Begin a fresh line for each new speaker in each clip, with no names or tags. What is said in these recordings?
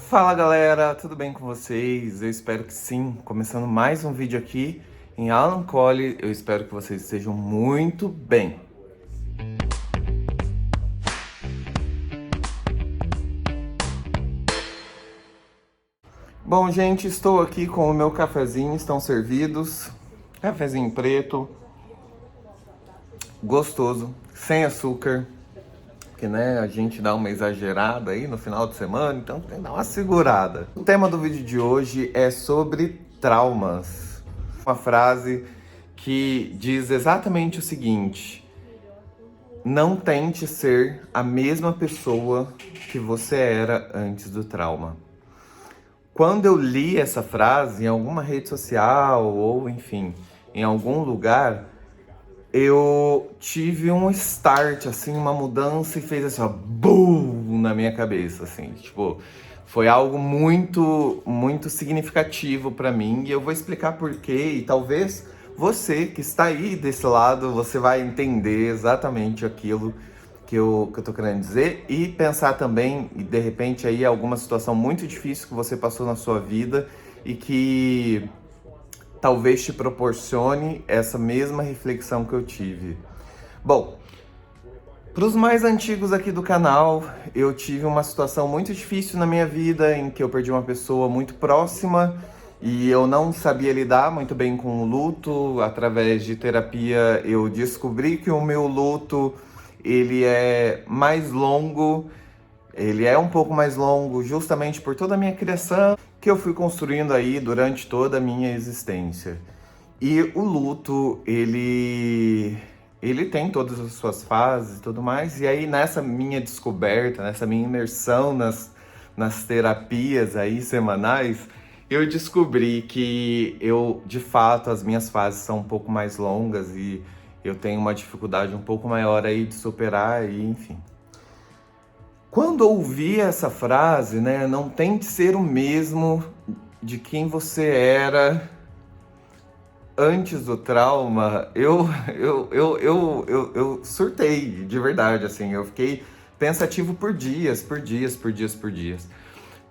Fala galera, tudo bem com vocês? Eu espero que sim. Começando mais um vídeo aqui em Alan Cole, eu espero que vocês estejam muito bem. Bom, gente, estou aqui com o meu cafezinho, estão servidos. Cafezinho preto, gostoso, sem açúcar, que né, a gente dá uma exagerada aí no final de semana, então tem que dar uma segurada. O tema do vídeo de hoje é sobre traumas. Uma frase que diz exatamente o seguinte: não tente ser a mesma pessoa que você era antes do trauma. Quando eu li essa frase em alguma rede social ou enfim, em algum lugar, eu tive um start, assim, uma mudança e fez assim, ó, BUM! Na minha cabeça, assim, tipo, foi algo muito significativo pra mim e eu vou explicar por quê e talvez você que está aí desse lado, você vai entender exatamente aquilo que eu tô querendo dizer e pensar também, e de repente aí alguma situação muito difícil que você passou na sua vida e que talvez te proporcione essa mesma reflexão que eu tive. Bom, para os mais antigos aqui do canal, eu tive uma situação muito difícil na minha vida em que eu perdi uma pessoa muito próxima e eu não sabia lidar muito bem com o luto. Através de terapia, eu descobri que o meu luto ele é mais longo, ele é um pouco mais longo justamente por toda a minha criação que eu fui construindo aí durante toda a minha existência. E o luto, ele tem todas as suas fases e tudo mais. E aí nessa minha descoberta, nessa minha imersão nas terapias aí semanais, eu descobri que eu, de fato, as minhas fases são um pouco mais longas e eu tenho uma dificuldade um pouco maior aí de superar e enfim. Quando eu ouvi essa frase, né, não tente ser o mesmo de quem você era antes do trauma, eu surtei, de verdade, assim, eu fiquei pensativo por dias, por dias, por dias, por dias.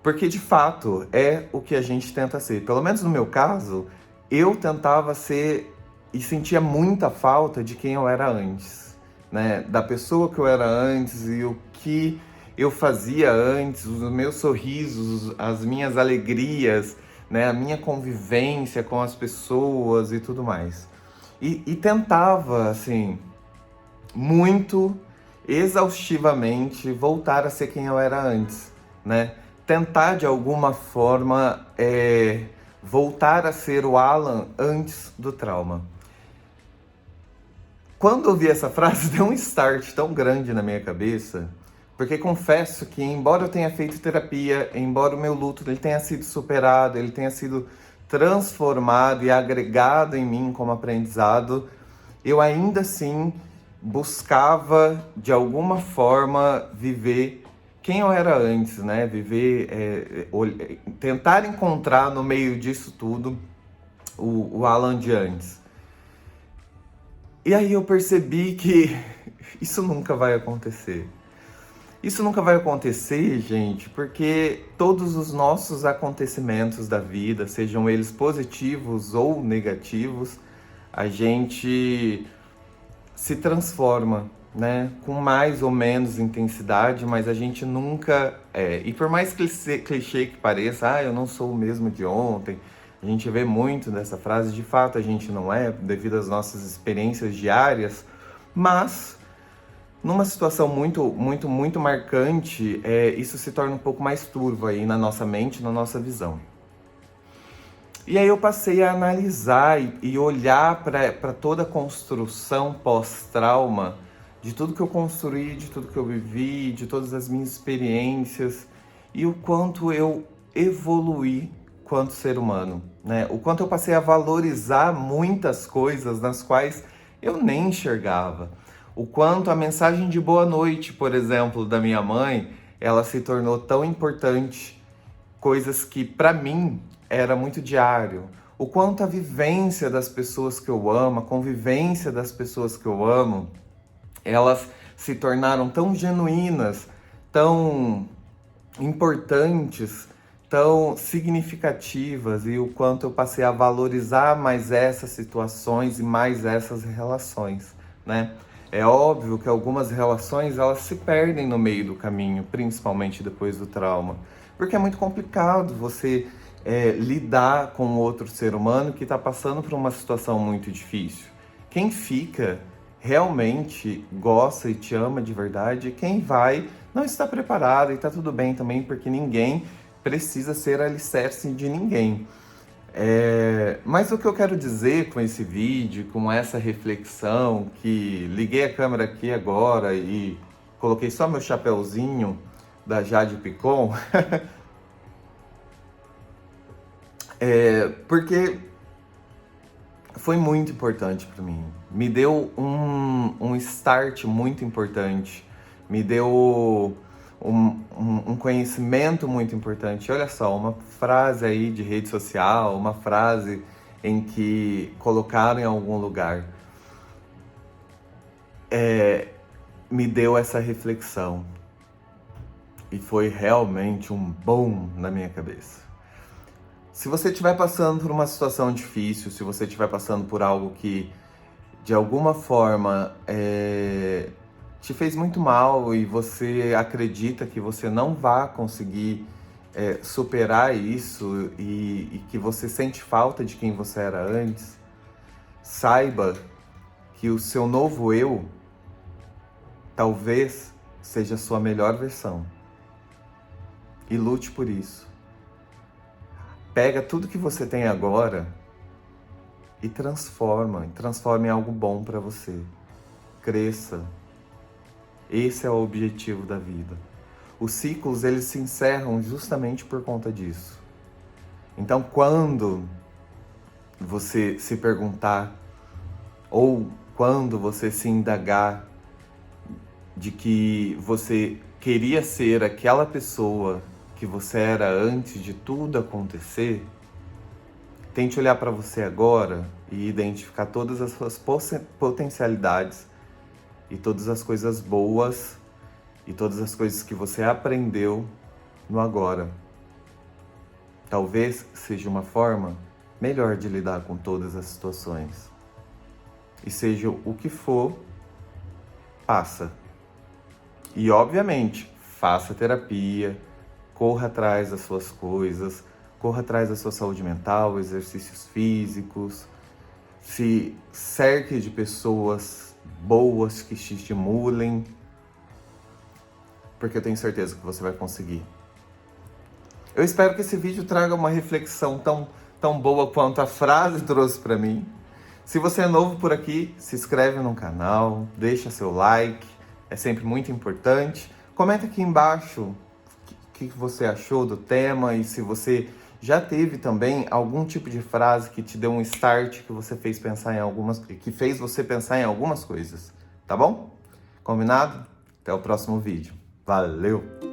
Porque, de fato, é o que a gente tenta ser. Pelo menos no meu caso, eu tentava ser e sentia muita falta de quem eu era antes, né? Da pessoa que eu era antes e o que eu fazia antes, os meus sorrisos, as minhas alegrias, né? A minha convivência com as pessoas e tudo mais. E tentava, assim, muito exaustivamente voltar a ser quem eu era antes, né? Tentar de alguma forma voltar a ser o Alan antes do trauma. Quando eu vi essa frase, deu um start tão grande na minha cabeça, porque confesso que, embora eu tenha feito terapia, embora o meu luto ele tenha sido superado, ele tenha sido transformado e agregado em mim como aprendizado, eu ainda assim buscava, de alguma forma, viver quem eu era antes, né? Viver, tentar encontrar no meio disso tudo o Alan de antes. E aí eu percebi que isso nunca vai acontecer. Isso nunca vai acontecer, gente, porque todos os nossos acontecimentos da vida, sejam eles positivos ou negativos, a gente se transforma, né? Com mais ou menos intensidade, mas a gente nunca é. E por mais clichê que pareça, eu não sou o mesmo de ontem, a gente vê muito dessa frase, de fato a gente não é, devido às nossas experiências diárias, mas numa situação muito marcante, isso se torna um pouco mais turvo aí na nossa mente, na nossa visão. E aí eu passei a analisar e olhar para toda a construção pós-trauma, de tudo que eu construí, de tudo que eu vivi, de todas as minhas experiências, e o quanto eu evoluí quanto ser humano, né? O quanto eu passei a valorizar muitas coisas nas quais eu nem enxergava. O quanto a mensagem de boa noite, por exemplo, da minha mãe, ela se tornou tão importante, coisas que para mim era muito diário. O quanto a vivência das pessoas que eu amo, a convivência das pessoas que eu amo, elas se tornaram tão genuínas, tão importantes, tão significativas e o quanto eu passei a valorizar mais essas situações e mais essas relações, né? É óbvio que algumas relações elas se perdem no meio do caminho, principalmente depois do trauma, porque é muito complicado você lidar com outro ser humano que está passando por uma situação muito difícil. Quem fica realmente gosta e te ama de verdade, quem vai não está preparado e está tudo bem também, porque ninguém precisa ser alicerce de ninguém. Mas o que eu quero dizer com esse vídeo, com essa reflexão, que liguei a câmera aqui agora e coloquei só meu chapéuzinho da Jade Picon, porque foi muito importante para mim. Me deu um start muito importante, me deu um conhecimento muito importante. Olha só, uma frase aí de rede social, uma frase em que colocaram em algum lugar, me deu essa reflexão. E foi realmente um boom na minha cabeça. Se você estiver passando por uma situação difícil, se você estiver passando por algo que de alguma forma te fez muito mal e você acredita que você não vai conseguir superar isso e que você sente falta de quem você era antes, saiba que o seu novo eu talvez seja a sua melhor versão. E lute por isso. Pega tudo que você tem agora e transforma em algo bom para você. Cresça. Esse é o objetivo da vida. Os ciclos, eles se encerram justamente por conta disso. Então, quando você se perguntar ou quando você se indagar de que você queria ser aquela pessoa que você era antes de tudo acontecer, tente olhar para você agora e identificar todas as suas potencialidades e todas as coisas boas e todas as coisas que você aprendeu no agora. Talvez seja uma forma melhor de lidar com todas as situações. E seja o que for, passa. E obviamente, faça terapia, corra atrás das suas coisas, corra atrás da sua saúde mental, exercícios físicos, se cerque de pessoas boas que te estimulem, porque eu tenho certeza que você vai conseguir. Eu espero que esse vídeo traga uma reflexão tão boa quanto a frase trouxe para mim. Se você é novo por aqui, se inscreve no canal, deixa seu like, é sempre muito importante. Comenta aqui embaixo o que você achou do tema e se você já teve também algum tipo de frase que te deu um start, que fez você pensar em algumas coisas, tá bom? Combinado? Até o próximo vídeo. Valeu!